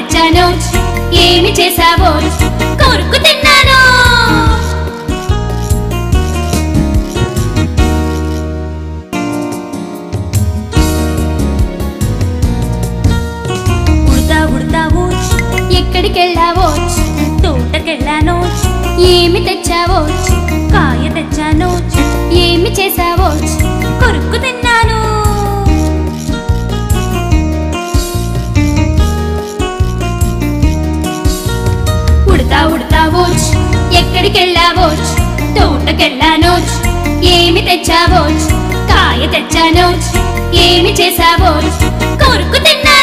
తెచ్చాను ఏమి చేసావో కొరుకు తిన్నాను. ఉడతా ఉడతావు ఎక్కడికెళ్ళావో తోటకెళ్ళాను ఏమి తెచ్చావో కాయ తెచ్చాను ఏమి చేసావో కొరుకు తిన్నాను. ఉడతా ఉడతావు ఎక్కడికెళ్ళావో తోటకెళ్ళాను ఏమి తెచ్చావో కాయ తెచ్చాను ఏమి చేసావో కొరుకు తిన్నాను.